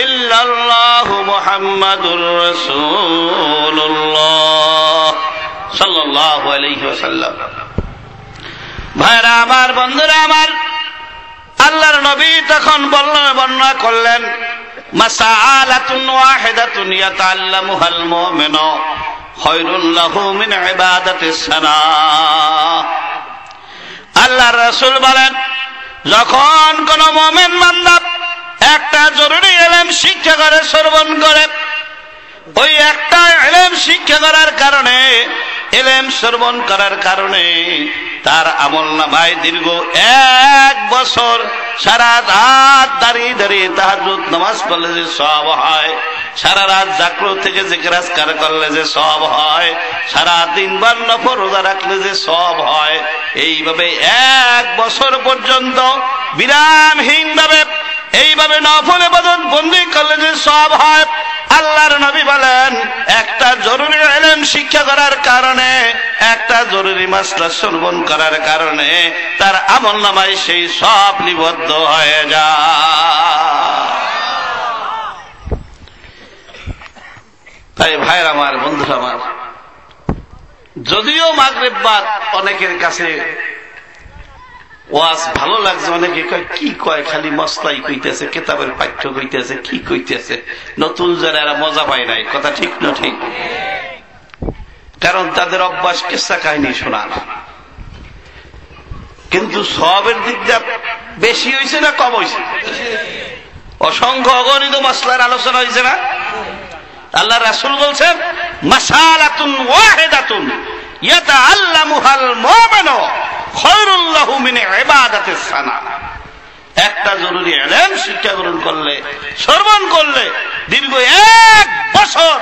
ইল্লাল্লাহু মুহাম্মাদুর রাসূলুল্লাহ সাল্লাল্লাহু আলাইহি ওয়াসাল্লাম। ভাইরা আমার, বন্ধুরা আমার, আল্লাহর নবী তখন বর্ণনা করলেন, মাসআলাতুন ওয়াহিদাতুন ইয়াতাআল্লামুহাল মুমিনু খায়রুল লাহু মিন ইবাদাতিস সানা। আল্লাহর রাসূল বলেন, যখন কোন মুমিন বান্দা একটা জরুরি ইলম শিক্ষা করে, শ্রবণ করে, ওই একটা ইলম শিক্ষা করার কারণে, ইলম শ্রবণ করার কারণে তার আমলনামায় দীর্ঘ 1 বছর সারা রাত দাঁড়িয়ে দাঁড়িয়ে তাহাজ্জুদ নামাজ পড়লে যে সওয়াব হয়, সারা রাত জাগরণ থেকে জিকির আজকার করলে যে সওয়াব হয়, সারা দিন বার নফল রোজা রাখলে যে সওয়াব হয়, এইভাবে 1 বছর পর্যন্ত বিরামহীন ভাবে এইভাবে নফল ইবাদত বন্দি করলে যে সওয়াব হয়। আল্লাহর নবী বলেন, একটা জরুরি ইলম শিক্ষা করার কারণে, একটা জরুরি মাসলা শ্রবণ করার কারণে তার আমলনামায় সেই সব লিপিবদ্ধ হয়ে যায়। তাই ভাইরা আমার, বন্ধুরা আমার, যদিও মাগরিব বাদ অনেকের কাছে ওয়াজ ভালো লাগছে, অনেকে কয় কি কয়, খালি মসলাই কইতেছে, কিতাবের পাঠ্য কইতেছে, কি কইতেছে, নতুন যারা এরা মজা পায় নাই। কথা ঠিক না? ঠিক। কারণ তাদের অভ্যাস কিসসা কাহিনী শোনা। কিন্তু সওয়াবের দিকটা বেশি হয়েছে না কম হয়েছে? অসংখ্য অগণিত মাসলার আলোচনা হয়েছে না? আল্লাহ রাসূল বলছেন, মাসালাতুন ওয়াহিদাতুন ইয়াতাআল্লামুহাল মুমিনু খায়রুল লাহু মিন ইবাদাতিস সানা। একটা জরুরি ইলম শিক্ষা গ্রহণ করলে, শ্রবণ করলে দীর্ঘ 1 বছর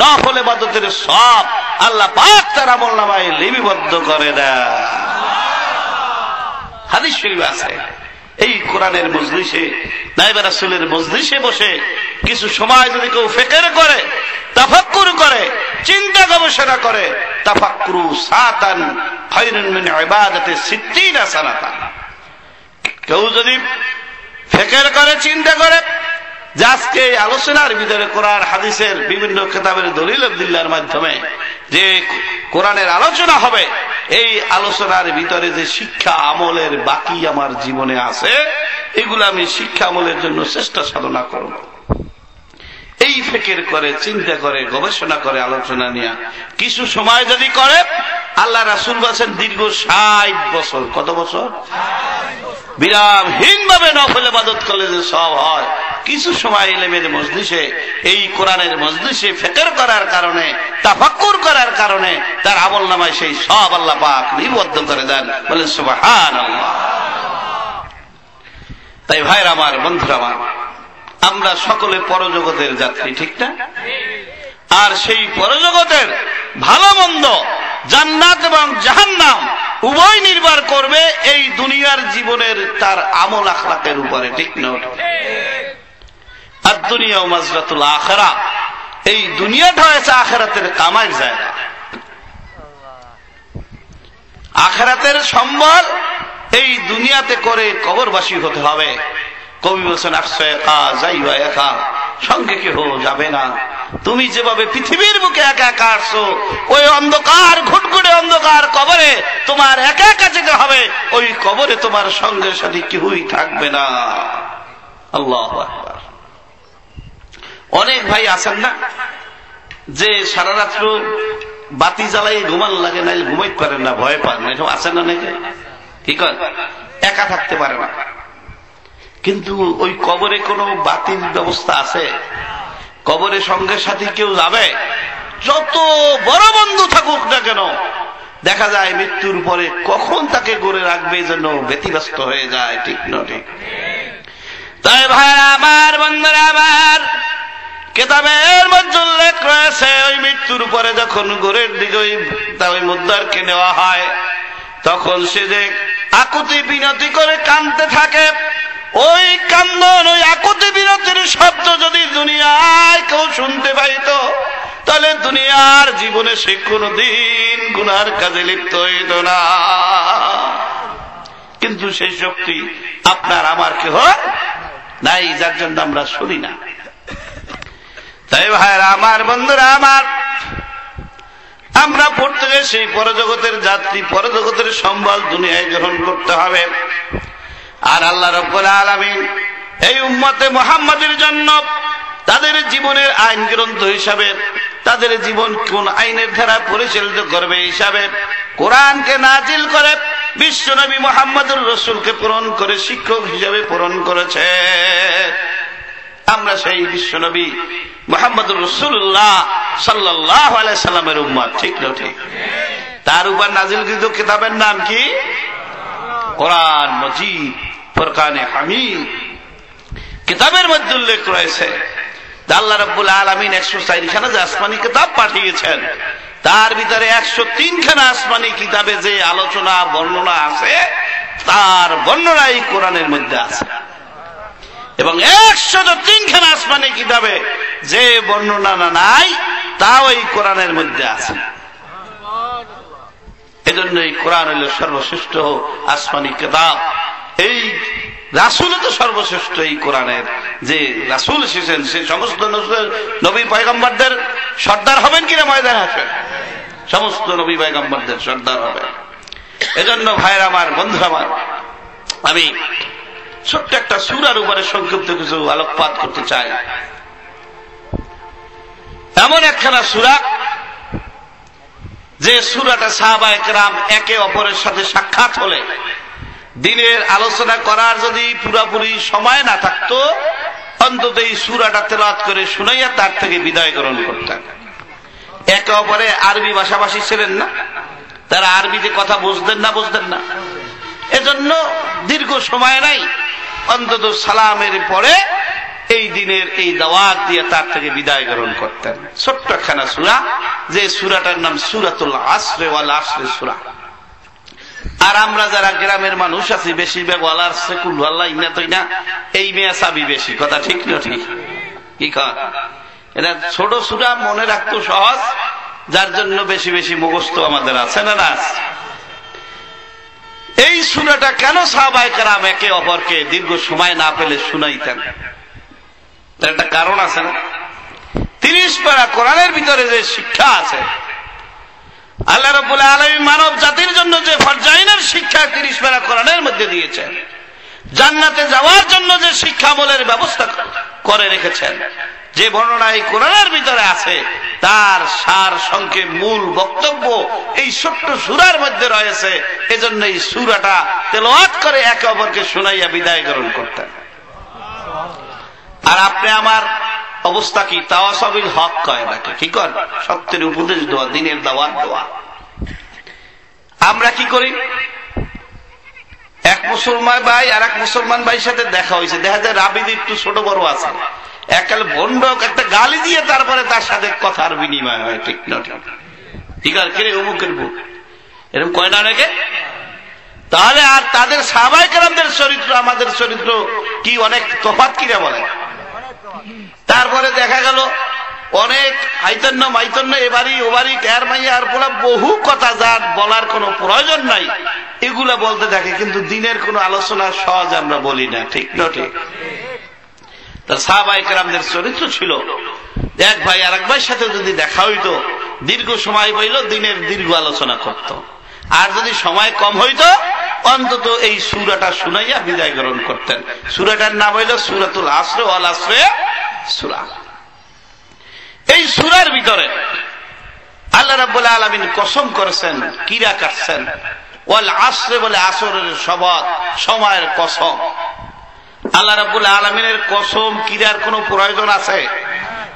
নফল ইবাদতের সওয়াব আল্লাহ পাক তার আমলনামায় লিপিবদ্ধ করে দেয়। হাদিস শরীফ আছে, এই কোরআনের মজলিসে, নায়েবে রাসূলের মজলিসে বসে কিছু সময় যদি কেউ ফিকির করে, তাফাক্কুর করে, চিন্তা গবেষণা করে, তাফাক্কুরু সাতান খায়রুন মিন ইবাদাতি 60 সানাতান। কেউ যদি ফিকির করে, চিন্তা করে যে আজকে আলোচনার ভিতরে কোরআন হাদিসের বিভিন্ন কিতাবের দলিল আদিল্লার মাধ্যমে যে কোরআনের আলোচনা হবে, এই আলোচনার ভিতরে যে শিক্ষা আমলের বাকি আমার জীবনে আছে, এগুলো আমি শিক্ষা আমলের জন্য চেষ্টা সাধনা করব। এই ফিকির করে, চিন্তা করে, গবেষণা করে, আলোচনা নিয়ে কিছু সময় যদি করে, আল্লাহ রাসূল বলেন দীর্ঘ 60 বছর। কত বছর? বিরামহীন ভাবে নফল ইবাদত করলে যে সওয়াব হয়, কিছু সময় ইলমের মজলিসে, এই কোরআনের মজলিসে ফিকির করার কারণে, তাফাক্কুর করার কারণে তার আমলনামায় সেই সওয়াব আল্লাহ পাক লিপিবদ্ধ করে দেন। বলেন সুবহানাল্লাহ। তাই ভাইরা আমার, বন্ধুরা আমার, আমরা সকলে পরজগতের যাত্রী, ঠিক না? আর সেই পরজগতের ভালো মন্দ, জান্নাত এবং জাহান্নাম উভয় নির্ভর করবে এই দুনিয়ার জীবনের তার আমল আখলাকের উপরে, ঠিক না? আর দুনিয়া মাজরাতুল আখিরা, এই দুনিয়াটা হয়েছে আখিরাতের কামাইয়ের জায়গা। আখিরাতের সম্বল এই দুনিয়াতে করে কবরবাসী হতে হবে। কবি বলছেন, আসছে একা যাইবা একা, সঙ্গে কেহ যাবে না। তুমি যেভাবে পৃথিবীর বুকে একা একা আসছো, ওই অন্ধকার ঘুটঘুটে অন্ধকার কবরে তোমার একা একা যেতে হবে। ওই কবরে তোমার সঙ্গে সাথে কেউই থাকবে না। আল্লাহু আকবার। অনেক ভাই আছেন না যে সারা রাত্র বাতি জ্বালাই ঘুমান লাগে, না ঘুমাইতে পারেন না, ভয় পান না, এসব আছেন না অনেকে। কি কর, একা থাকতে পারে না। কিন্তু ওই কবরে কোনো বাতির ব্যবস্থা আছে? কবরে সঙ্গে সাথী কেউ যাবে? যত বড় বন্ধু থাকুক না কেন, দেখা যায় মৃত্যুর পরে কখন তাকে গড়ে রাখবে যেন ব্যতিব্যস্ত হয়ে যায়, ঠিক না? ঠিক। তাই ভাই আমার, বন্ধুরা আমার, কিতাবের মধ্যে উল্লেখ রয়েছে, ওই মৃত্যুর পরে যখন গোরের দিকে ওই মুদ্দারকে নেওয়া হয়, তখন সে যে আকুতি বিনতি করে কাঁদতে থাকে, ওই কান্দন, ওই আকুতি বিনতির শব্দ যদি দুনিয়ায় কেউ শুনতে পাইত, তাহলে দুনিয়ার জীবনে সে কোনদিন গুনার কাজে লিপ্ত হইত না। কিন্তু সেই শক্তি আপনার আমার কি হয়? নাই, যার জন্য আমরা শুনি না। তাই ভাইরা আমার, বন্ধুরা আমার, আমরা প্রত্যেকে সেই পরজগতের যাত্রী, পরজগতের সম্বল দুনিয়ায় গ্রহণ করতে হবে। আর আল্লাহ রাব্বুল আলামিন এই উম্মতে মুহাম্মাদের জন্য তাদের জীবনের আইন গ্রন্থ হিসাবে, তাদের জীবন কোন আইনের ধারা পরিচালিত করবে হিসাবে কোরআনকে নাজিল করে বিশ্বনবী মুহাম্মদুর রাসূলকে প্রেরণ করে শিক্ষক হিসাবে প্রেরণ করেছে। আমরা সেই বিশ্বনবী মুহাম্মদুর রাসূলুল্লাহ সাল্লাল্লাহু আলাইহি সাল্লামের উম্মত, ঠিক না? ঠিক। তার উপর নাজিলকৃত কিতাবের নাম কি? কোরআন মজিদ, ফুরকানে হামিদ। কিতাবের মধ্যে উল্লেখ রয়েছে আল্লাহ রাব্বুল আলামিন 104 খানা যে আসমানি কিতাব পাঠিয়েছেন, তার ভিতরে 103 খানা আসমানি কিতাবে যে আলোচনা বর্ণনা আছে, তার বর্ণনা এই কোরআনের মধ্যে আছে। এবং 103 খানা আসমানি কিতাবে যে বর্ণনা নাই, তাও এই কোরআনের মধ্যে আছে। এজন্য এই কোরআন হল সর্বশ্রেষ্ঠ আসমানি কিতাব। এই রাসূল তো সর্বশ্রেষ্ঠ। এই কোরআনের যে রাসূল এসেছেন, সে সমস্ত নবী পয়গম্বরদের সর্দার হবেন কিনা ময়দান হাসর? সমস্ত নবী পয়গম্বরদের সর্দার হবেন। এজন্য ভাইরা আমার, বন্ধুরা আমার, আমি ছোট্ট একটা সূরার উপরে সংক্ষিপ্ত কিছু আলোকপাত করতে চাই। এমন একখানা সূরা যে সূরাটা সাহাবায়ে কেরাম একে অপরের সাথে সাক্ষাৎ হলে দিনের আলোচনা করার যদি পুরাপুরি সময় না থাকতো, অন্তত এই সূরাটা তেলাওয়াত করে শুনাইয়া তার থেকে বিদায় গ্রহণ করতেন। একে অপরে আরবি ভাষাভাষী ছিলেন না, তারা আরবিতে কথা বুঝতেন না। এজন্য দীর্ঘ সময় নাই, অন্তত সালামের পরে এই দিনের এই দাওয়াত দিয়ে তার থেকে বিদায় গ্রহণ করতেন। ছোট্ট একখানা সূরা, যে সূরাটার নাম সূরাতুল আসর ওয়াল আসর সূরা। আর আমরা যারা গ্রামের মানুষ আছি, বেশিরভাগ ওয়ালার সেকুল ওয়াল্লাহ ইনা তো না, এই মেয়া চাবি বেশি। কথা ঠিক না? ঠিক। কি কর, এটা ছোট সূরা, মনে রাখতো সহজ, যার জন্য বেশি বেশি মুখস্থ আমাদের আছে না? না। এই সূরাটা কেন সাহাবায়ে কেরাম একে অপরকে দীর্ঘ সময় না পেলে শুনাইতেন, তার একটা কারণ আছে না? 30 পারা কোরআনের ভিতরে যে শিক্ষা আছে, আল্লাহ রাব্বুল আলামিন মানব জাতির জন্য যে ফরজাইনের শিক্ষা 30 পারা কোরআনের মধ্যে দিয়েছেন, জান্নাতে যাওয়ার জন্য যে শিক্ষামূলের ব্যবস্থা করে রেখেছেন, যে বর্ণনা এই কোরআনের ভিতরে আছে, তার সার সংক্ষেপ মূল বক্তব্য এই ছোট্ট সূরার মধ্যে রয়েছে। এজন্য এই সূরাটা তেলাওয়াত করে একে অপরকে শুনাইয়া বিদায় গ্রহণ করতেন। আর আপনি আমার অবস্থা কি? তাওয়াসাবিল হক কয় নাকি? কি কর? সত্যের উপদেশ দেওয়া, দিনের দাওয়াত দেওয়া। আমরা কি করি? এক মুসলমান ভাই আর এক মুসলমান ভাইয়ের সাথে দেখা হয়েছে, দেখা যায় রাবিদ একটু ছোট বড় আছে, একাল বন্ডক একটা গালি দিয়ে তারপরে তার সাথে কথার বিনিময় হয়। ঠিক না? ঠিক আর কে অমুকের বুক, এরকম কয় না নাকি? তাহলে আর তাদের সাহাবায়ে কেরামদের চরিত্র আমাদের চরিত্র কি অনেক তফাৎ কিনা বলে? তারপরে দেখা গেল অনেক আইতন্য মাইতন্য, এবারই ওবারই ক্যার মাইয়া আর বলা বহু কথা, যার বলার কোনো প্রয়োজন নাই, এগুলা বলতে থাকে, কিন্তু দিনের কোনো আলোচনা সহজ আমরা বলি না। ঠিক না? ঠিক। তার সাহাবায়ে কেরামদের চরিত্র ছিল, এক ভাই আর এক ভাইয়ের সাথে যদি দেখা হইতো, দীর্ঘ সময় হইল দিনের দীর্ঘ আলোচনা করত। আর যদি সময় কম হইতো, অন্তত এই সূরাটা শুনাইয়া বিদায় গ্রহণ করতেন। সূরাটার নাম হইল সূরাতুল আসর ওয়াল আসর সূরা। এই সূরার ভিতরে আল্লাহ রাব্বুল আলামিন কসম করেছেন, কিরা কাটছেন, ওয়াল আসর বলে আসরের শপথ, সময়ের কসম। আল্লাহ রাব্বুল আলামিনের কসম কিরার কোনো প্রয়োজন আছে?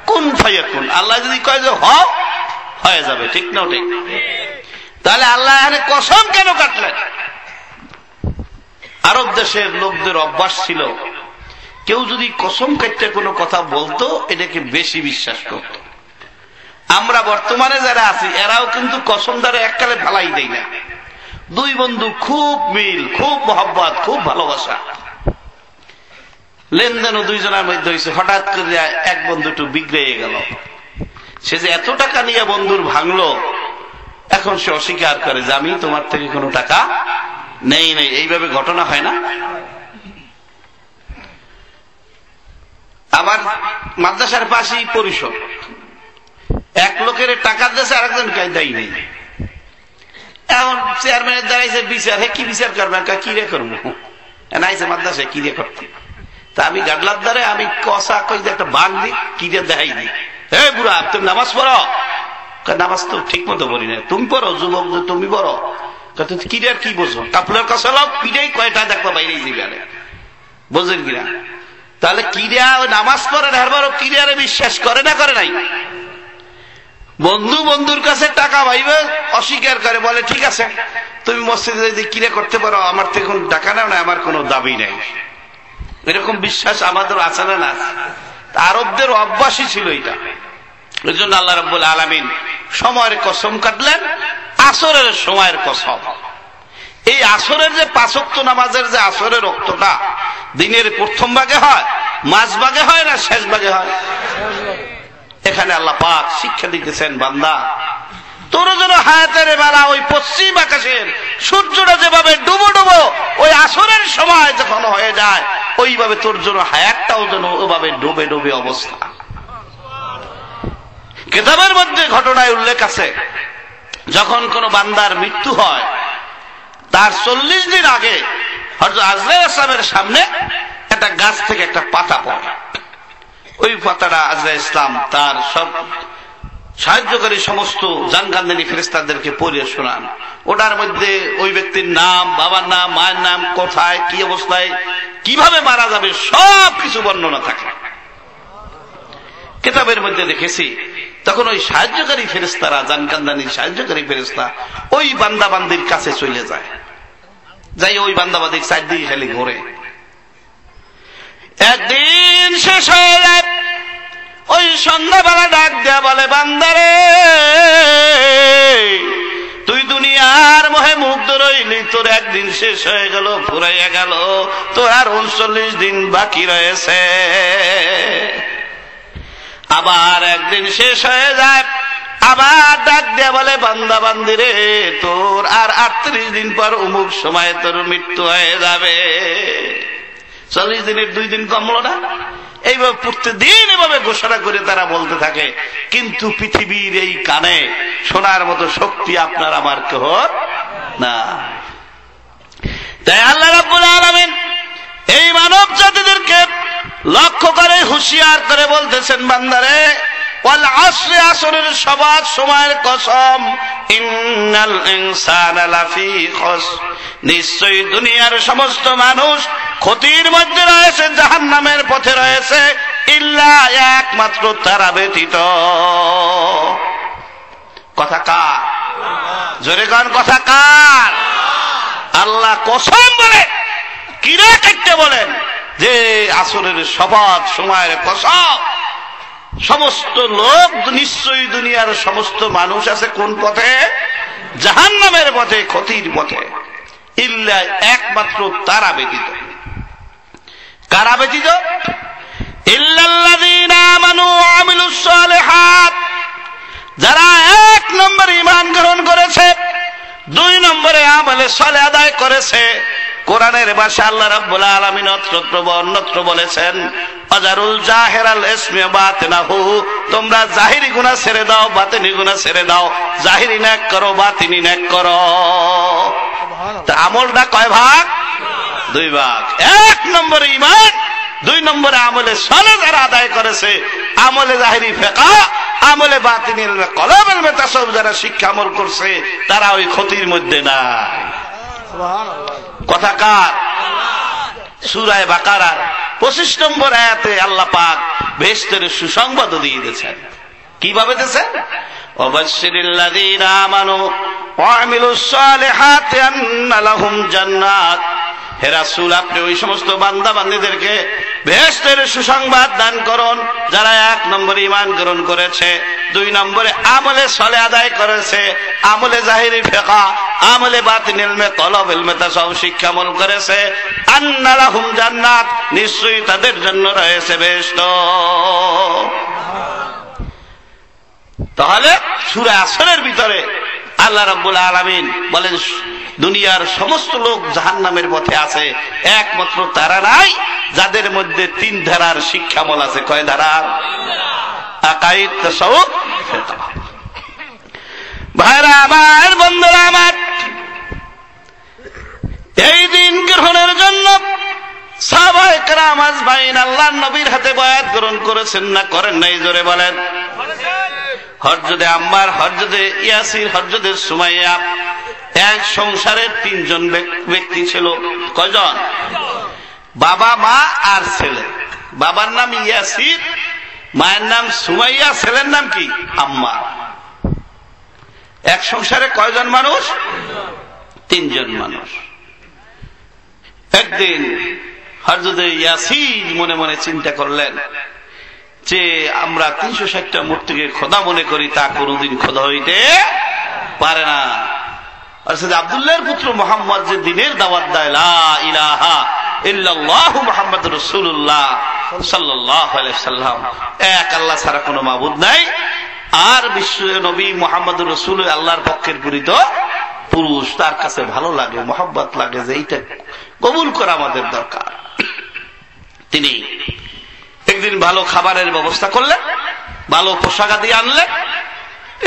কুন ফায়াকুন। আল্লাহ যদি কয় যে হয়ে যাবে। ঠিক না? ঠিক। তাহলে আল্লাহ এখানে কসম কেন কাটলেন? আরব দেশের লোকদের অভ্যাস ছিল, কেউ যদি কসম কাটতে কোনো কথা বলতো, এটাকে বেশি বিশ্বাস করত। আমরা বর্তমানে যারা আছি, এরাও কিন্তু কসম দ্বারা এককালে ভালাই দেয় না। দুই বন্ধু খুব মিল, খুব মহব্বত, খুব ভালোবাসা, লেনদেনও দুইজনের মধ্যে হয়েছে, হঠাৎ করে এক বন্ধু একটু বিগড়ে গেল। সে যে এত টাকা নিয়ে বন্ধুর ভাঙলো, এখন সে অস্বীকার করে যে আমি তোমার থেকে কোনো টাকা নেই। এইভাবে ঘটনা হয় না? আবার মাদ্রাসার পাশেই পরিষদ, এক লোকের টাকা দিয়েছে আরেকজন দেয় নেই। এখন চেয়ারম্যানের দাঁড়াইছে বিচার, হে কি বিচার করবেন? কি রে করবো নাইছে মাদ্রাসায় কি রে করতে। তা আমি গাডলার দ্বারে আমি কষা কই যে একটা বাঘ দিই, কি রে দেখাই দিই, হে বুড়া তুমি নামাজ পড়ো? নামাজ তো ঠিক মতো বলি না। তুমি পড়ো যুবক, তুমি পড়ো। কি রে কি বোঝো? কাপড়ের কাছে লোক পিড়েই কয়টা দেখো বাইরে যাবে, বোঝেন কিনা? তাহলে কিরা নামাজ পড়ে হারবারও কিরিয়ারে বিশ্বাস করে না করে নাই? বন্ধু বন্ধুর কাছে টাকা পাইবে অস্বীকার করে, বলে ঠিক আছে তুমি মসজিদে যদি কিরে করতে পারো, আমার তো এখন টাকা নাও না, আমার কোনো দাবি নাই। এরকম বিশ্বাস আমাদের আছে না? না, আরবদের অভ্যাসই ছিল এটা। এই জন্য আল্লাহ রাব্বুল আলামিন সময়ের কসম কাটলেন, আসরের সময়ের কসম। এই আসরের যে ৫ ওয়াক্ত নামাজের যে আসরের রক্তটা দিনের প্রথম ভাগে হয়, মাঝ ভাগে হয় না শেষ ভাগে হয়? এখানে আল্লাহ পাক শিক্ষা দিতেছেন, বান্দা তোর যেন হায়াতের বেলা ওই পশ্চিম আকাশের সূর্যটা যেভাবে ডুবো ডুবো ওই আসরের সময় যখন হয়ে যায়, ওইভাবে তোর জন্য হায়াতটাও যেন ওইভাবে ডুবে ডুবে অবস্থা। কিতাবের মধ্যে ঘটনায় উল্লেখ আছে, যখন কোন বান্দার মৃত্যু হয় তার ৪০ দিন আগে হযরত আজরাইল ইসলামের সামনে একটা গাছ থেকে একটা পাতা পড়ে। ওই পাতাটা আজরাইল ইসলাম তার সব সাহায্যকারী সমস্ত জানকান্দানি ফেরেশতাদেরকে পড়িয়ে শোনান। ওটার মধ্যে ওই ব্যক্তির নাম, বাবার নাম, মায়ের নাম, কোথায় কি অবস্থায় কিভাবে মারা যাবে সব কিছু বর্ণনা থাকে। কিতাবের মধ্যে দেখেছি তখন ওই সাহায্যকারী ফেরেশতারা, জানকান্দানির সাহায্যকারী ফেরেশতা ওই বান্দাবান্দির কাছে চলে যায়, যাই ওই বান্দাবান্দির চারদিকে খালি ঘোরে। একদিন শেষ হয়ে যায়, ওই সন্ধ্যাবেলা ডাক দেয়া বলে, বান্দারে তুই দুনিয়ার মোহে মুগ্ধ রইলি, তোর একদিন শেষ হয়ে গেল, ফুরাইয়া গেল, তোর আর ৩৯ দিন বাকি রয়েছে। আবার একদিন শেষ হয়ে যায়, আবার ডাক দেয়া বলে, বান্দা বান্দিরে তোর আর ৩৮ দিন পর অমুক সময়ে তোর মৃত্যু হয়ে যাবে। ৪০ দিনের 2 দিন কমলো না? এইভাবে প্রতিদিন এভাবে ঘোষণা করে তারা বলতে থাকে, কিন্তু পৃথিবীর এই কানে শোনার মতো শক্তি আপনার আমার কেহ না। তাই আল্লাহ রাব্বুল আলামিন এই মানব জাতিদেরকে লক্ষ্য করে হুঁশিয়ার করে বলতেছেন, বান্দারে ওয়াল আসরে, আসরের সবার সময়ের কসম, ইন্নাল ইনসানা লাফি খুসর, নিশ্চয়ই দুনিয়ার সমস্ত মানুষ ক্ষতির মধ্যে রয়েছে, জাহান্নামের পথে রয়েছে, ইল্লা, একমাত্র তারা ব্যতীত। কথা কার? জোরে গান, কথা কার? আল্লাহ কসম বলে কিরা কাটতে বলেন যে আসরের সবার সময়ের কসম, সমস্ত লোক নিশ্চয়ই দুনিয়ার সমস্ত মানুষ আছে কোন পথে? জাহান্নামের পথে, ক্ষতির পথে, ইল্লা, একমাত্র তারা ব্যতীত। কারা ব্যতীত? ইল্লাল্লাযীনা আমানু ওয়া আমিলুস সালিহাত, যারা ১ নম্বর ঈমান গ্রহণ করেছে, ২ নম্বরে আমলে সালেহ আদায় করেছে। কোরআনের ভাষা আল্লাহ রাব্বুল আলামিন অন্যত্র বলেছেন, আজারুল জাহিরাল ইসমি বাতিনাহু, তোমরা জাহিরি গুনাহ ছেড়ে দাও, বাতিনি গুনাহ ছেড়ে দাও। জাহিরি নেক করো, বাতিনি নেক করো। তা আমলটা কয় ভাগ? 2 ভাগ। ১ নম্বরে ঈমান, ২ নম্বরে আমলে সালেহ যারা আদায় করেছে, আমলে জাহিরি ফিকহ, আমলে বাতিনি কলব ইলমে তাসাউফ যারা শিক্ষা আমল করছে, তারা ওই ক্ষতির মধ্যে নাই। কথা কার? সূরা বাকারার ২৫ নম্বর আয়াতে আল্লাহ পাক বেহেশতের সুসংবাদ দিয়ে দিয়েছেন। কিভাবে দিয়েছেন? ওয়াবাশশিরিল্লাযীনা আমানু ওয়া আমিলুস সালিহাতি আন্না লাহুম জান্নাত। হে রাসূল, আপনি ওই সমস্ত বান্দা বান্দীদেরকে বেহেশতের সুসংবাদ দান করুন যারা ১ নম্বরে ঈমান গ্রহণ করেছে, ২ নম্বরে আমলে সালেহ আদায় করেছে, আমলে জাহিরি ফিকহ, আমলে বাতিন ইলমে কলব ইলমে তাসাউফ শিক্ষা আমল করেছে। আন্না লাহুম জান্নাত, নিশ্চয়ই তাদের জন্য রয়েছে বেহেশত। তাহলে সূরা আসরের ভিতরে আল্লাহ রাব্বুল আলামিন বলেন, দুনিয়ার সমস্ত লোক জাহান্নামের পথে আছে, একমাত্র তারা নাই যাদের মধ্যে 3 ধারার শিক্ষামূল আছে। কয় ধারার? আকাইদ, তাসাউফ, ফিকহ। ভাইরা আমার, বন্ধুরা আমার, এই দিন গ্রহণের জন্য সাহাবায়ে কেরাম আজমাইন আল্লাহর নবীর হাতে বায়াত গ্রহণ করেছেন না করেন নাই? জোরে বলেন। হযরতে আম্মার, হযরতে ইয়াসির, হযরতে সুমাইয়া, এক সংসারের 3 জন ব্যক্তি ছিল। কয়জন? বাবা, মা আর ছেলে। বাবার নাম ইয়াসির, মায়ের নাম সুমাইয়া, ছেলের নাম কি? আম্মার। এক সংসারে কয়জন মানুষ? 3 জন মানুষ। একদিন হযরতে ইয়াসির মনে মনে চিন্তা করলেন যে আমরা 360টা মূর্তিকে খোদা মনে করি, তা কোনদিন খোদা হইতে পারে না। আব্দুল্লাহর পুত্র মুহাম্মদ যে দিনের দাওয়াত দেয়, লা ইলাহা ইল্লাল্লাহু মুহাম্মাদুর রাসূলুল্লাহ সাল্লাল্লাহু আলাইহি সাল্লাম, এক আল্লাহ ছাড়া কোনো মাবুদ নাই, আর বিশ্ব নবী মুহাম্মদুর রাসূল আল্লাহর পক্ষের পরিত পুরুষ, তার কাছে ভালো লাগে, মহব্বত লাগে যে এইটা কবুল করা আমাদের দরকার। তিনি একদিন ভালো খাবারের ব্যবস্থা করলেন, ভালো পোশাক দিয়ে আনলেন।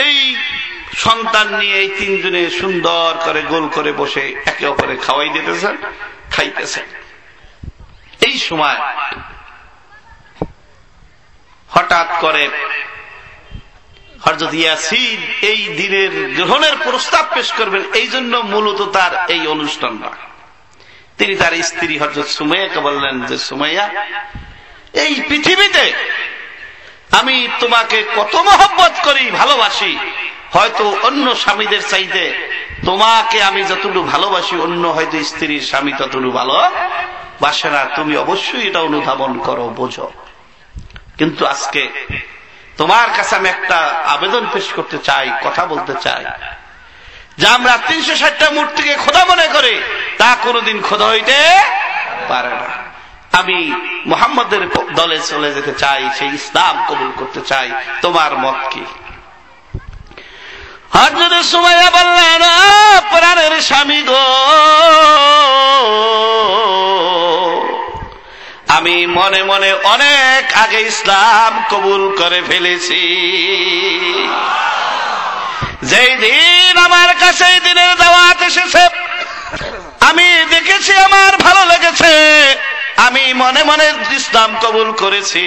এই সন্তান নিয়ে এই 3 জনে সুন্দর করে গোল করে বসে একে অপরে খাওয়াই দিতেছেন, খাইতেছেন। এই সময় হঠাৎ করে হযরত ইয়াসির এই দিনের গ্রহণের প্রস্তাব পেশ করবেন, এই জন্য মূলত তার এই অনুষ্ঠানটা। তিনি তার স্ত্রী হযরত সুমাইয়াকে বললেন যে সুমাইয়া, এই পৃথিবীতে আমি তোমাকে কত মহব্বত করি, ভালোবাসি, হয়তো অন্য স্বামীদের চাইতে তোমাকে আমি যতটুকু ভালোবাসি অন্য হয়তো স্ত্রীর স্বামী ততটুকু ভালোবাসে না। তুমি অবশ্যই এটা অনুধাবন করো, বোঝো। কিন্তু আজকে তোমার কাছে আমি একটা আবেদন পেশ করতে চাই, কথা বলতে চাই, যে আমরা 360টা মূর্তিকে খোদা মনে করে, তা কোনদিন খোদা হইতে পারে না। আমি মুহাম্মদের দলে চলে যেতে চাই, সেই ইসলাম কবুল করতে চাই, তোমার মত কি? হযরত সুমাইয়া বললেন, প্রাণের স্বামী গো, আমি মনে মনে অনেক আগে ইসলাম কবুল করে ফেলেছি। যেই দিন আমার কাছে এই দিনের দাওয়াত এসেছে, আমি দেখেছি, আমার ভালো লেগেছে, আমি মনে মনে ইসলাম কবুল করেছি।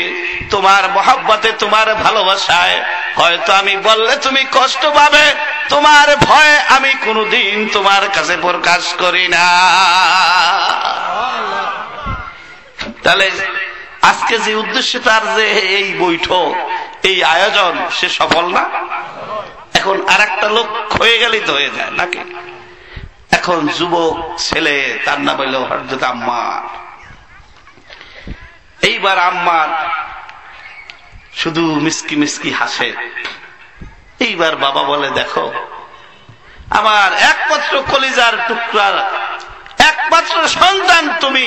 তোমার মহব্বতে, তোমার ভালোবাসায় হয়তো আমি বললে তুমি কষ্ট পাবে, তোমার ভয়ে আমি কোনদিন তোমার কাছে প্রকাশ করি না। তাহলে আজকে যে উদ্দেশ্যে তার যে এই বৈঠক, এই আয়োজন, সে সফল না? এখন আর একটা লোক হয়ে গেলেই তো হয়ে যায় নাকি? এখন যুবক ছেলে, তার নাম হইল হযরত আম্মার। এইবার আম্মার শুধু মিসকি মিসকি হাসে। এইবার বাবা বলে, দেখো, আমার একমাত্র কলিজার টুকরা, একমাত্র সন্তান তুমি,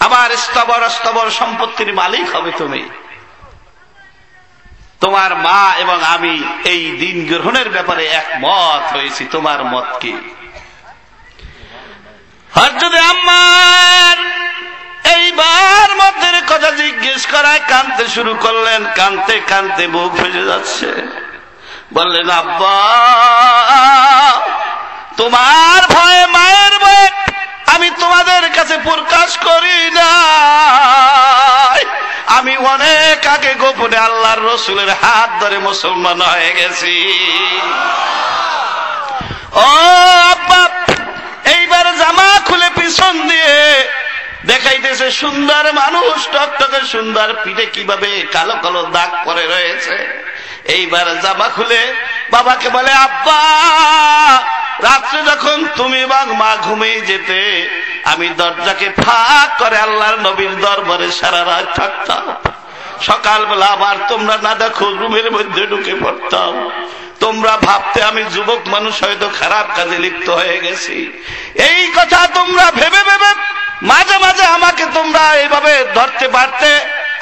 আমার স্তবর স্তবর সম্পত্তির মালিক হবে তুমি। তোমার মা এবং আমি এই দিন গ্রহণের ব্যাপারে একমত হয়েছি, তোমার মত কি? হযরত আম্মার এইবার মতের কথা জিজ্ঞেস করায় কাঁদতে শুরু করলেন। কাঁদতে কাঁদতে বুক ফেটে যাচ্ছে। বললেন, আব্বা, তোমার ভয়ে, মায়ের ভয়ে আমি তোমাদের কাছে প্রকাশ করি না। আমি অনেক আগে গোপনে আল্লাহর রাসূলের হাত ধরে মুসলমান হয়ে গেছি। ও আব্বা, এইবার জামা খুলে পিছন দিয়ে দেখাইতেছে সুন্দর মানুষ, টকটকে সুন্দর, পিঠে কিভাবে কালো কালো দাগ পরে রয়েছে। এইবার জামা খুলে বাবাকে বলে, আব্বা, রাত্রে যখন তুমি এবং মা ঘুমিয়ে যেতে, আমি দরজাকে ফাঁক করে আল্লাহর নবীর দরবারে সারা রাত থাকতাম। সকালবেলা আবার তোমরা না দেখো রুমের মধ্যে ঢুকে পড়তাম। তোমরা ভাবতে আমি যুবক মানুষ, হয়তো খারাপ কাজে লিপ্ত হয়ে গেছি। এই কথা তোমরা ভেবে ভেবে মাঝে মাঝে আমাকে তোমরা এইভাবে ধরতে পারতে,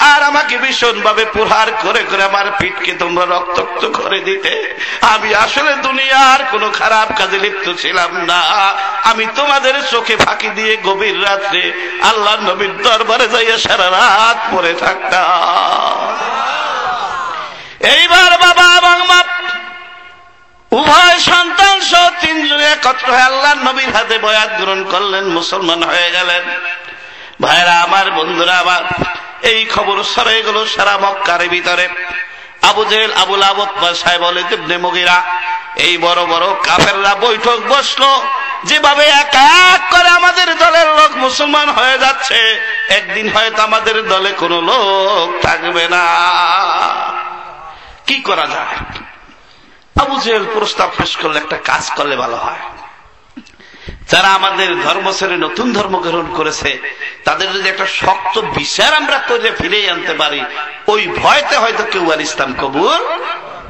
আর আমাকে ভীষণ ভাবে প্রহার করে করে আমার পিঠকে তোমরা রক্তাক্ত করে দিতে। আমি আসলে দুনিয়ার কোনো খারাপ কাজে লিপ্ত ছিলাম না। আমি তোমাদের চোখে ফাঁকি দিয়ে গভীর রাত্রে আল্লাহর নবীর দরবারে যাইয়া সারা রাত পড়ে থাকতাম। এইবার বাবা এবং মা উভয় সন্তান সহ তিনজনে একত্র হয়ে আল্লাহর নবীর হাতে বয়াত গ্রহণ করলেন, মুসলমান হয়ে গেলেন। ভাইরা আমার, বন্ধুরা আমার, এই খবর ছড়িয়ে গেল সারা মক্কার ভিতরে। আবু জেহেল, আবুল আহব, সাহেব ইবনে মুগীরা, এই বড় বড় কাফেররা বৈঠক বসলো, যেভাবে এক এক করে আমাদের দলের লোক মুসলমান হয়ে যাচ্ছে, একদিন হয়তো আমাদের দলে কোনো লোক থাকবে না, কি করা যায়? আবু জেহেল প্রস্তাব পেশ করলে, একটা কাজ করলে ভালো হয়। যারা আমাদের ধর্ম ছেড়ে নতুন ধর্ম গ্রহণ করেছে, তাদের যদি একটা শক্ত বিচার আমরা করে ফিরে আনতে পারি, ওই ভয়তে হয়তো কেউ আর ইসলাম কবুল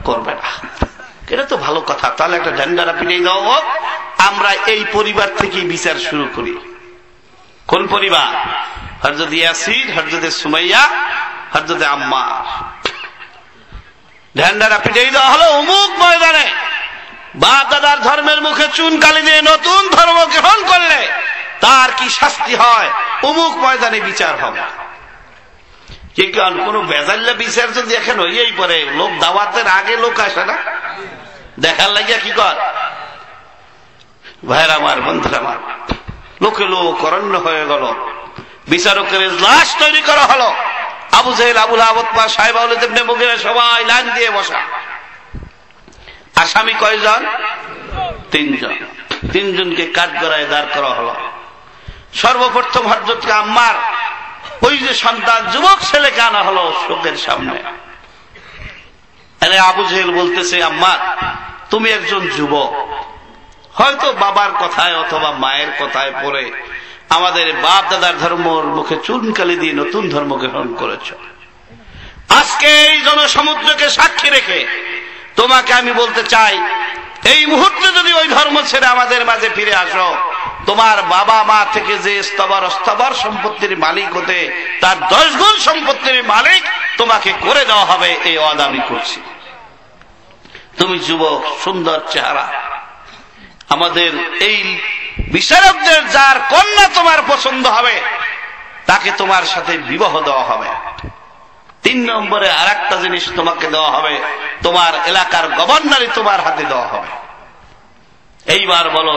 করবে না। এটা তো ভালো কথা। তাহলে একটা ঝান্ডারা পিটিয়ে দেওয়া হোক, আমরা এই পরিবার থেকেই বিচার শুরু করি। কোন পরিবার? হযরত ইয়াসির, হযরত সুমাইয়া, হযরত আম্মার। ঝান্ডারা পিটিয়ে দেওয়া হলো অমুক ময়দানে। বাপ দাদার ধর্মের মুখে চুন কালি দিয়ে নতুন ধর্ম গ্রহণ করলে তার কি শাস্তি হয়, অমুক ময়দানে বিচার হবে। কারণ কোন বেজাল্লা বিচার যদি এখন হইয়াই পরে, লোক দাওয়াতের আগে লোক আসে না দেখার লাগিয়া, কি কর ভাইরা আমার, বন্ধুরা আমার, লোকে লোক অরণ্য হয়ে গেল। বিচারকের লাশ তৈরি করা হলো। আবু জেহেল, আবুল আহব, সাহেব ইবনে মুগীরা সবাই লাইন দিয়ে বসা। আসামি কয়জন? তিনজন। তিনজনকে কাঠগড়ায় দাঁড় করা হলো। সর্বপ্রথম হযরত আম্মার, ওই যে সন্তান যুবক ছেলেকে আনা হলো শোকের সামনে। আবু জেহেল বলতেছে, আম্মার, তুমি একজন যুবক, হয়তো বাবার কথায় অথবা মায়ের কথায় পড়ে আমাদের বাপ দাদার ধর্মের মুখে চুনকালি দিয়ে নতুন ধর্ম গ্রহণ করেছ। আজকে এই জনসমুদ্রকে সাক্ষী রেখে তোমাকে আমি বলতে চাই, এই মুহূর্তে যদি ওই ধর্ম ছেড়ে আমাদের মাঝে ফিরে আসো, তোমার বাবা মা থেকে যে স্তবর সম্পত্তির মালিক হতে তার 10 গুণ সম্পত্তির মালিক তোমাকে করে দেওয়া হবে, এই ওয়াদা আমি করছি। তুমি যুবক, সুন্দর চেহারা, আমাদের এই বিচারকদের যার কন্যা তোমার পছন্দ হবে তাকে তোমার সাথে বিবাহ দেওয়া হবে। 3 নম্বরে আর একটা জিনিস তোমাকে দেওয়া হবে, তোমার এলাকার গভর্নরই তোমার হাতে দেওয়া হবে। এইবার বলো,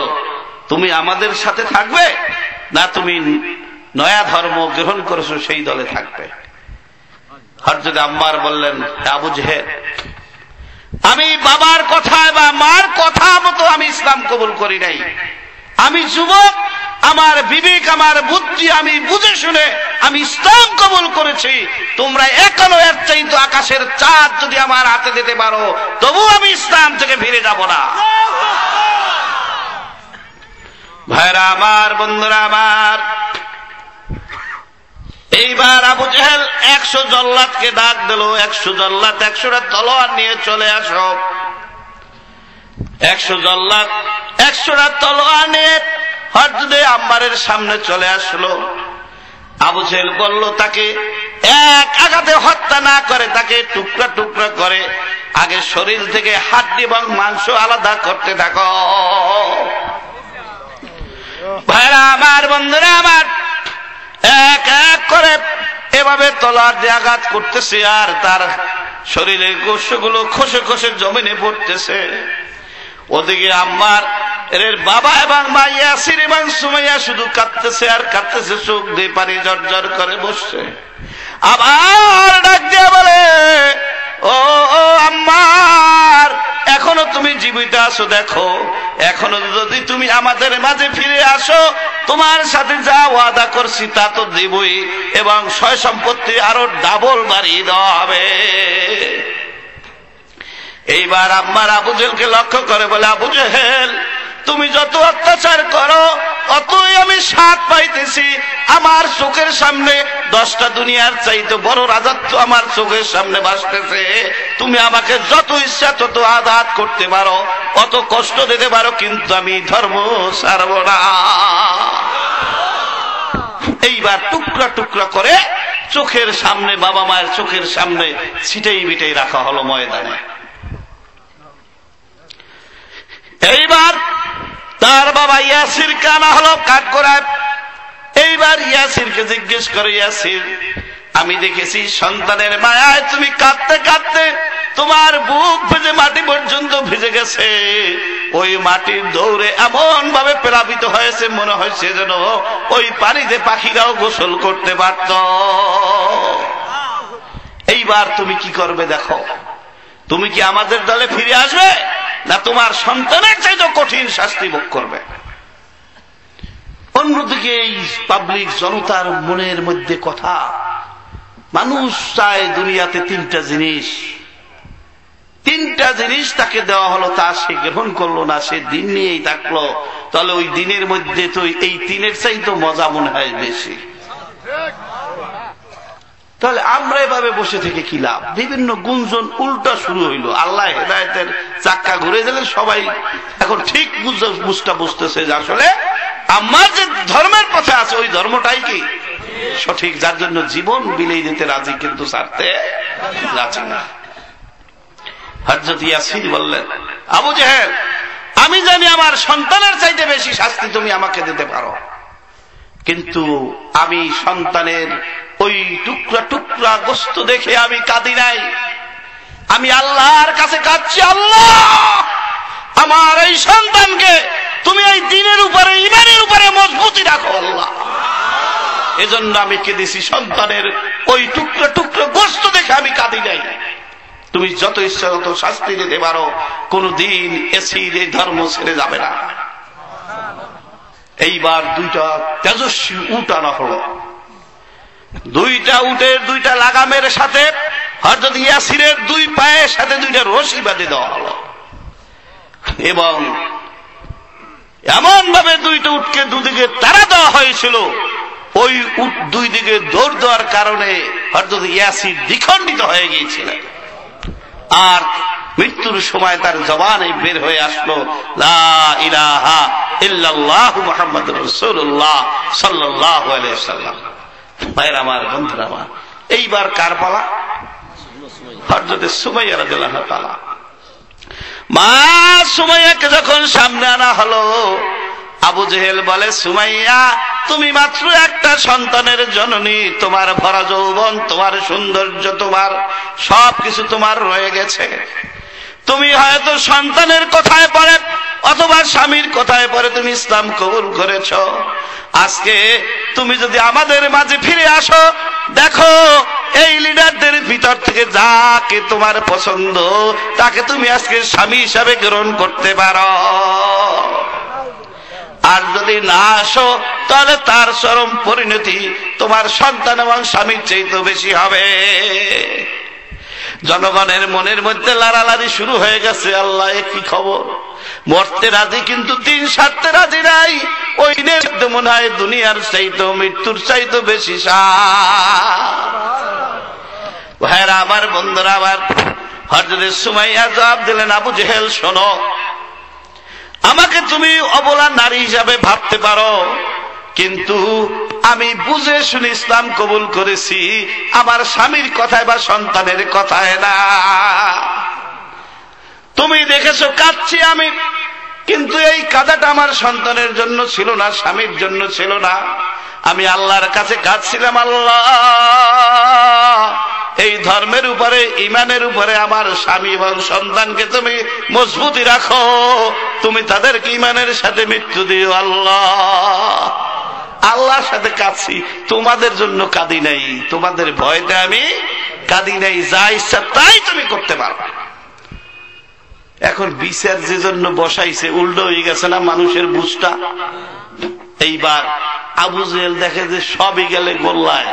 তুমি আমাদের সাথে থাকবে না তুমি নয়া ধর্ম গ্রহণ করেছো সেই দলে থাকবে? হযরত আম্মার বললেন, আবু জেহেল, আমি বাবার কথায় বা মার কথা মতো আমি ইসলাম কবুল করি নাই। আমি যুবক, আমার বিবেক, আমার বুদ্ধি, আমি বুঝে শুনে আমি ইসলাম কবুল করেছি। তোমরা এখনো এর চাইতে আকাশের চাঁদ যদি আমার হাতে দিতে পারো, তবু আমি ইসলাম থেকে ফিরে যাব না। ভাইরা আমার, বন্ধুরা আমার, এইবার আবু জেহেল 100 জল্লাদকে ডাক দিল। 100 জল্লাদ 100টা তলোয়ার নিয়ে চলে আসো। 100 জল্লাদ 100টা তলোয়ার নিয়ে হযরত আম্মারের সামনে চলে আসলো। আবু জেহেল বলল, তাকে এক আঘাতে হত্যা না করে তাকে টুকরা টুকরা করে আগে শরীর থেকে হাড্ডি এবং মাংস আলাদা করতে থাকো। ভাইরা আমার, বন্ধুরা আমার, এক এক করে এভাবে তলোয়ার দিয়ে আঘাত করতেছে, আর তার শরীরের গোশগুলো খসে খসে জমিনে পড়তেছে। ওদিকে আম্মার এর বাবা এবং মা ইয়াসির এবং সুমাইয়া শুধু কাঁদতেছে আর কাঁদতেছে, চোখ দিয়ে পানি ঝরঝর করে বসছে। আবার ডাক দিয়ে বলে, ও আম্মার, এখনো তুমি জীবিত আছো, দেখো এখনো যদি তুমি আমাদের মাঝে ফিরে আসো, তোমার সাথে যা ওয়াদা করছি তা তো দেবই, এবং সয় সম্পত্তি আরো ডাবল বাড়িয়ে দেওয়া হবে। এইবার আম্মার আবু জেহেলকে লক্ষ্য করে বলে, আবু জেহেল, তুমি যত অত্যাচার করো অতই আমি স্বাদ পাইতেছি। আমার চোখের সামনে 10টা দুনিয়ার চাইতে বড় রাজত্ব আমার চোখের সামনে ভাসতেছে। তুমি আমাকে যত ইচ্ছা তত আঘাত করতে পারো, অত কষ্ট দিতে পারো, কিন্তু আমি ধর্ম ছাড়ব না। এইবার টুকরা টুকরা করে চোখের সামনে, বাবা মায়ের চোখের সামনে ছিটেই বিটেই রাখা হলো ময়দানে। এইবার তার বাবা ইয়াসিরকে আনা হলো কাঠগড়ায়। এইবার ইয়াসিরকে জিজ্ঞেস করে, ইয়াসির, আমি দেখেছি সন্তানের মায়ায় তুমি কাঁদতে কাঁদতে তোমার বুক ভেজে মাটি পর্যন্ত ভিজে গেছে, ওই মাটির দৌড়ে এমন ভাবে প্লাবিত হয়েছে মনে হয়েছে যেন ওই পানিতে পাখিরাও গোসল করতে পারত। এইবার তুমি কি করবে দেখো, তুমি কি আমাদের দলে ফিরে আসবে না তোমার সন্তানের চাইতে কঠিন শাস্তি ভোগ করবে? অন্যদিকে এই পাবলিক জনতার মনের মধ্যে কথা, মানুষ চায় দুনিয়াতে তিনটা জিনিস তাকে দেওয়া হলো, তা সে গ্রহণ করলো না, সে দিন নিয়েই থাকলো। তাহলে ওই দিনের মধ্যে তো এই তিনের চাইতে মজা মনে হয় বেশি। তাহলে আমরা এভাবে বসে থেকে কি লাভ? বিভিন্ন গুঞ্জন উল্টা শুরু হইল। আল্লাহ হেদায়েতের চাক্কা ঘুরে গেলে সবাই এখন ঠিক বুঝতেছে যে আসলে আমার যে ধর্মের পথে আছে ওই ধর্মটাই কি সঠিক, যার জন্য জীবন বিলেই দিতে রাজি কিন্তু ছাড়তে রাজি না। হযরত ইয়াসির বললেন, আবু জেহেল, আমি জানি আমার সন্তানের চাইতে বেশি শাস্তি তুমি আমাকে দিতে পারো, কিন্তু আমি সন্তানের ওই টুকরা টুকরা গোশত দেখে আমি কাঁদি নাই, আমি আল্লাহর কাছে কাঁদছি, আল্লাহ আমার এই সন্তানকে তুমি এই দ্বীনের উপরে, ঈমানের উপরে মজবুতি রাখো আল্লাহ। এজন্য আমি কেঁদেছি, সন্তানের ওই টুকরা টুকরা গোশত দেখে আমি কাঁদি নাই। তুমি যত ইচ্ছা তত শাস্তি দিতে পারো, কোনদিন এসির এই ধর্ম ছেড়ে যাবে না। এইবার দুইটা তেজস্বী উট আনা হলো, দুইটা উটের দুইটা লাগামের সাথে হযরত ইয়াসিরের দুই পায়ের সাথে দুইটা রশি বাঁধে দেওয়া হলো, এবং এমন ভাবে দুইটা উটকে দুদিকে তাড়া দেওয়া হয়েছিল, ওই উট দুই দিকে দৌড় দেওয়ার কারণে হযরত ইয়াসির দ্বিখণ্ডিত হয়ে গিয়েছিলেন। আর মৃত্যুর সময় তার জবানে বের হয়ে আসলো, লা ইলাহা ইল্লাল্লাহু মুহাম্মাদুর রাসূলুল্লাহ সাল্লাল্লাহু আলাইহি ওয়াসাল্লাম। ভাইরা আমার, বন্ধুরা আমার, এইবার কার পালা? হযরত সুমাইয়া রাদিয়াল্লাহু তাআলা। মা সুমাইয়াকে যখন সামনে আনা হলো, আবু জেহেল বলে, সুমাইয়া, তুমি মাত্র একটা সন্তানের জননী, তোমার ভরা যৌবন, তোমার সৌন্দর্য, তোমার সবকিছু তোমার রয়ে গেছে, তুমি হয়তো সন্তানের কথায় পড়ে অথবা স্বামীর কথায় পড়ে তুমি ইসলাম কবুল করেছ। আজকে তুমি যদি আমাদের মাঝে ফিরে আসো, দেখো এই লিডারদের ভিতর থেকে যাকে তোমার পছন্দ তাকে তুমি আজকে স্বামী হিসাবে গ্রহণ করতে পারো, আর যদি না আসো তাহলে তার চরম পরিণতি তোমার সন্তান এবং স্বামীর চাইতে বেশি হবে। জনগণের মনের মধ্যে লাড়ালাড়ি শুরু হয়ে গেছে, আল্লাহ কি খবর, মরতে রাজি কিন্তু দিন ছাড়তে রাজি নাই। ওই মধ্যে মনে হয় দুনিয়ার চাইতে মৃত্যুর চাইতে বেশি ভাইরা আমার, বন্ধুরা আমার, হযরত সুমাইয়া জবাব দিলেন, আবু জেহেল শোনো, আমাকে তুমি অবলা নারী হিসাবে ভাবতে পারো, কিন্তু আমি বুঝে শুনে ইসলাম কবুল করেছি, আমার স্বামীর কথায় বা সন্তানের কথায় না। তুমি দেখেছো কাঁদছি আমি, কিন্তু এই কাঁদাটা আমার সন্তানের জন্য ছিল না, স্বামীর জন্য ছিল না, আমি আল্লাহর কাছে কাঁদছিলাম, আল্লাহ এই ধর্মের উপরে, ঈমানের উপরে আমার স্বামী এবং সন্তানকে তুমি মজবুতি রাখো, তুমি তাদেরকে ঈমানের সাথে মৃত্যু দিও আল্লাহ। আল্লাহর সাথে কাঁদছি, তোমাদের জন্য কাঁদি নাই, তোমাদের ভয়তে আমি কাঁদি নাই, যা ইচ্ছা তাই তুমি করতে পারবে। এখন বিচার যে জন্য বসাইছে উল্টো হয়ে গেছে না মানুষের বুঝটা। এইবার আবু জেহেল দেখে যে সবই গেলে গোল্লায়,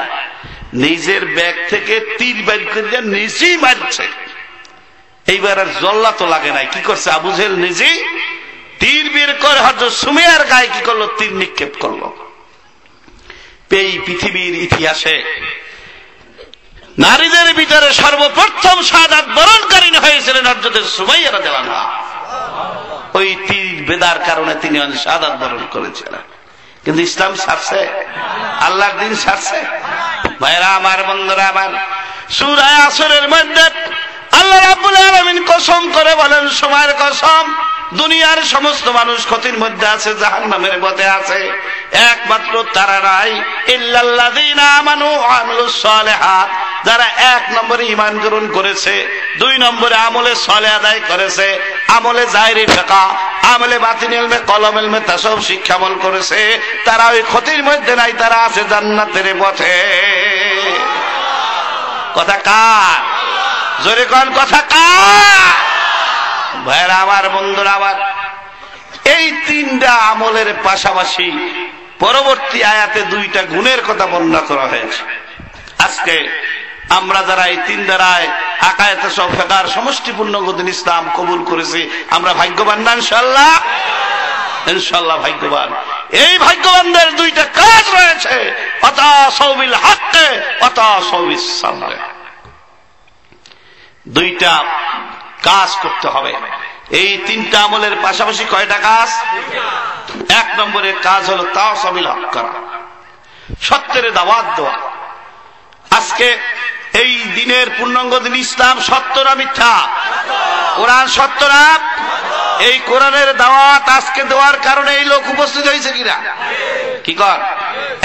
নিজের ব্যাগ থেকে তীর বের করে নিজেই মারছে। এইবার আর জল্লা তো লাগে নাই, কি করছে আবু জেহেল নিজেই তীর বের করে হযরত সুমাইয়ার গায়ে কি করলো, তীর নিক্ষেপ করলো। এই পৃথিবীর ইতিহাসে নারীদের ভিতরে সর্বপ্রথম শাহাদাত বরণকারী হয়েছিলেন হযরত সুমাইয়া রাদিয়াল্লাহু আনহা। ওই তীর বেদার কারণে তিনি শাহাদাত বরণ করেছিলেন, কিন্তু ইসলাম ছাড়ছে, আল্লাহর দিন ছাড়ছে ভাইরা আমার, বন্ধুরা আমার, সূরা আসরের মধ্যে আল্লাহ রাব্বুল আলামিন কসম করে বলেন, সময়ের কসম, দুনিয়ার সমস্ত মানুষ ক্ষতির মধ্যে আছে, জাহান্নামের পথে আছে, একমাত্র তারা নাই, ইল্লাল্লাযীনা আমানু ওয়া আমিলুস সালিহাত, যারা 1 নম্বরে ঈমান গ্রহণ করেছে, 2 নম্বরে আমলে সালেহ আদায় করেছে, আমলে জাহিরি ফিকহ, আমলে বাতিন ইলমে কলম ইলমে তাসাউফ শিক্ষা আমল করেছে, তারা ওই ক্ষতির মধ্যে নাই, তারা আছে জান্নাতের পথে। কথা কার? জোরে কোন কথা কার? ভাইরা আমার, বন্ধুরা আমার, এই 3টা আমলের পাশাপাশি পরবর্তী আয়াতে 2টা গুণের কথা বর্ণনা করা হয়েছে। আজকে আমরা যারা এই 3 ধারায় আকায়েদ তাসাউফ ফিকহের সমষ্টিপূর্ণ দিন ইসলাম কবুল করেছি, আমরা ভাগ্যবান না? ইনশাআল্লাহ, ইনশাআল্লাহ ভাগ্যবান। এই ভাগ্যবানদের 2টা কাজ রয়েছে, আতাসাউ বিল হক ওয়া আতাসাউ বিস সাবর। 2টা কাজ করতে হবে। এই 3টা আমলের পাশাপাশি কয়টা কাজ? 1 নম্বরের কাজ হলো তাওয়াসাউ বিল হক করা, সত্যের দাওয়াত দেওয়া। আজকে এই দিনের পূর্ণাঙ্গ দিন ইসলাম সত্য না মিথ্যা? কোরআন সত্য না? এই কোরআনের দাওয়াত আজকে দেওয়ার কারণে এই লোক উপস্থিত হয়েছে কিনা? কি কর?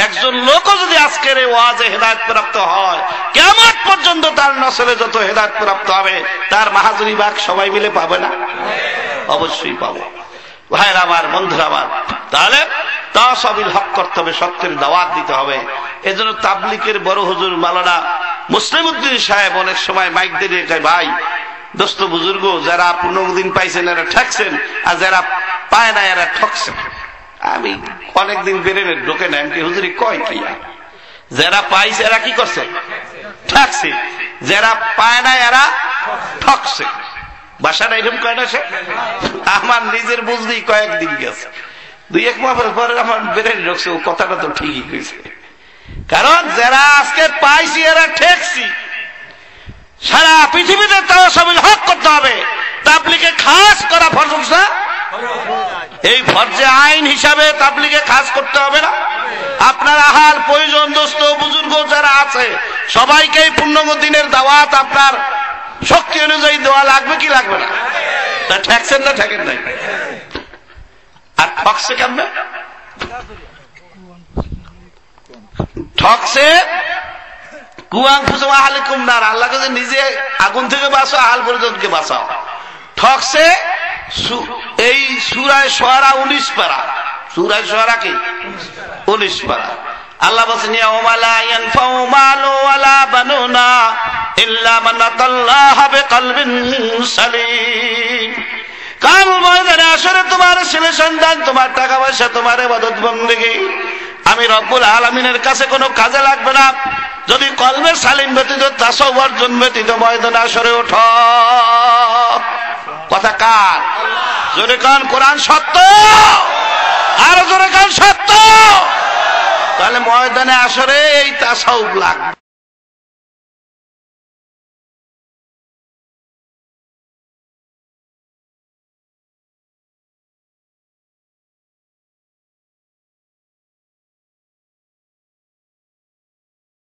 একজন লোকও যদি আজকের এই ওয়াজে হেদায়েত প্রাপ্ত হয়, কিয়ামত পর্যন্ত তার নসলে যত হেদায়েত প্রাপ্ত হবে, তার মাহাজুরি ভাগ সবাই মিলে পাবে না? অবশ্যই পাবে। ভাইরা আমার, বন্ধুরা আমার, তাহলে তাওয়াসাউ বিল হক করতে হবে, সত্যের দাওয়াত দিতে হবে। এজন্য তাবলীগের বড় হুজুর মাওলানা মুসলিমউদ্দিন সাহেব অনেক সময় মাইক দিয়ে কয়, ভাই দোস্ত বুজুর্গ, যারা পূর্ণদিন পাইছেন এরা ঠকছেন, আর যারা পায় না এরা ঠকছেন। আমি অনেকদিন বেরেনে ঢোকে না, এমনি হুজুরি কয় কি? যারা পাইছে এরা কি করছে? ঠকছে। যারা পায় না এরা ঠকছে। বাসাটা এরকম কয় না সে? আমার নিজের বুঝলি কয়েকদিন গেছে, 2-1 মাস পরে আমার বেরেনে ঢুকছে, ও কথাটা তো ঠিকই কইছে। কারণ যারা আজকে পাইছি এরা ঠেকছি। সারা পৃথিবীতে তাওয়াসাউ বিল হক করতে হবে। তাবলীগে খাস করা ফরজ না? এই ফরজে আইন হিসাবে তাবলীগে খাস করতে হবে না? আপনার আহাল প্রয়োজন দোস্ত বুজুর্গ যারা আছে সবাইকে পূর্ণাঙ্গ দিনের দাওয়াত আপনার শক্তি অনুযায়ী দেওয়া লাগবে কি লাগবে না? তা ঠেকছেন না ঠেকেন নাই? আর ঠকছে কেমন? ঠকছে আল্লাহ কাছে নিজে আগুন থেকে বাঁচো, আহাল পরিজনকে বাঁচাও। ঠকছে এই সূরা শুআরা 19 পারা। সূরা শুআরা কি 19 পারা। আল্লাহ বলেন, ইয়াউমা লা ইয়ানফাউ মালু ওয়ালা বানুনা ইল্লা মান আতাল্লাহা বিকলবিন সালিম। কাল ময়দানে আসরে তোমার ছেলে সন্তান, তোমার টাকা পয়সা, তোমার ইবাদত বন্দেগী আমি রব্বুল আলামিনের কাছে কোনো কাজে লাগবে না যদি কলবে সালিম ব্যতীত, তাসাউফ অর্জন ব্যতীত ময়দানে আসরে ওঠো। কথা কার? জোরে কান। কোরআন সত্য, আর জোরে কান সত্য। তাহলে ময়দানে আসরে এই তাসাউফ লাগবে।